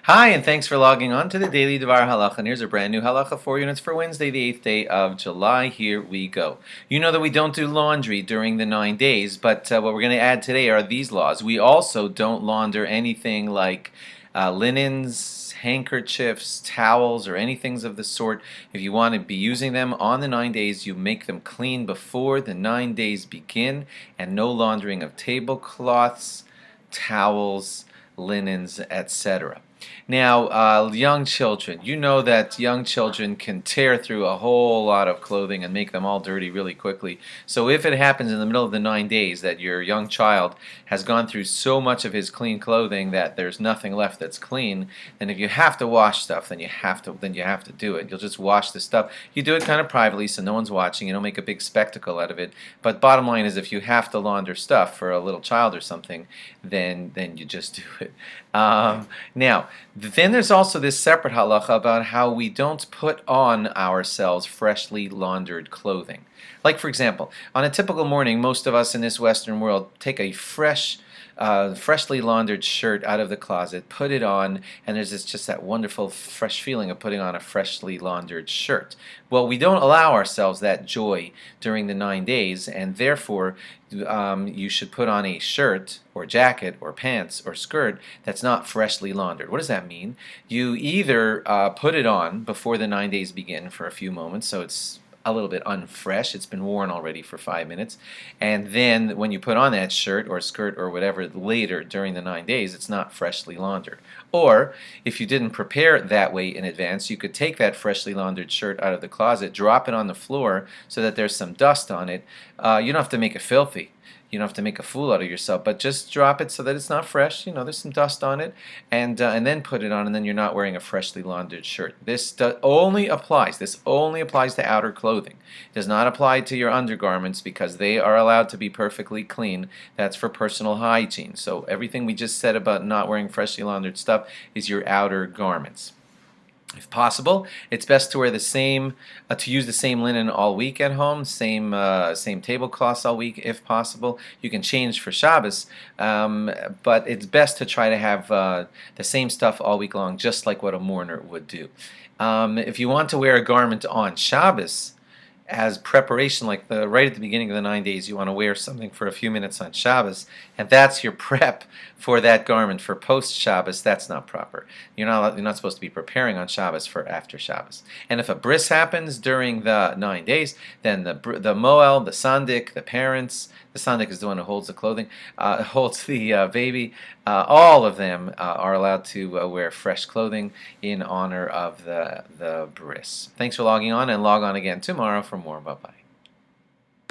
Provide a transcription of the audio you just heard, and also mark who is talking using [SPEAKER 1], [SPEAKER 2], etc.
[SPEAKER 1] Hi, and thanks for logging on to the Daily DVAR Halacha. And here's a brand new halacha 4 units for Wednesday, the 8th day of July. Here we go. You know that we don't do laundry during the 9 days, but what we're going to add today are these laws. We also don't launder anything like linens, handkerchiefs, towels, or anything of the sort. If you want to be using them on the 9 days, you make them clean before the 9 days begin, and no laundering of tablecloths, towels, linens, etc. Now, young children, you know that young children can tear through a whole lot of clothing and make them all dirty really quickly. So if it happens in the middle of the 9 days that your young child has gone through so much of his clean clothing that there's nothing left that's clean, then if you have to wash stuff, then you have to do it. You'll just wash the stuff. You do it kind of privately so no one's watching. You don't make a big spectacle out of it. But bottom line is, if you have to launder stuff for a little child or something, then you just do it. Now, then there's also this separate halacha about how we don't put on ourselves freshly laundered clothing. Like, for example, on a typical morning, most of us in this Western world take a freshly laundered shirt out of the closet, put it on, and there's just that wonderful fresh feeling of putting on a freshly laundered shirt. Well, we don't allow ourselves that joy during the 9 days, and therefore you should put on a shirt or jacket or pants or skirt that's not freshly laundered. What does that mean? You either put it on before the 9 days begin for a few moments, so it's a little bit unfresh. It's been worn already for 5 minutes. And then when you put on that shirt or skirt or whatever later during the 9 days, it's not freshly laundered. Or if you didn't prepare it that way in advance, you could take that freshly laundered shirt out of the closet, drop it on the floor so that there's some dust on it. You don't have to make it filthy. You don't have to make a fool out of yourself, but just drop it so that it's not fresh. There's some dust on it, and then put it on, and then you're not wearing a freshly laundered shirt. This only applies to outer clothing. It does not apply to your undergarments because they are allowed to be perfectly clean. That's for personal hygiene. So everything we just said about not wearing freshly laundered stuff is your outer garments. If possible, it's best to wear to use the same linen all week at home, same tablecloths all week if possible. You can change for Shabbos, but it's best to try to have the same stuff all week long, just like what a mourner would do. If you want to wear a garment on Shabbos, as preparation, like right at the beginning of the 9 days, you want to wear something for a few minutes on Shabbos, and that's your prep for that garment for post Shabbos. That's not proper. You're not supposed to be preparing on Shabbos for after Shabbos. And if a bris happens during the 9 days, then the moel, the sandik, the parents. The sandik is the one who holds the clothing, holds the baby. All of them are allowed to wear fresh clothing in honor of the bris. Thanks for logging on, and log on again tomorrow for more. Bye-bye.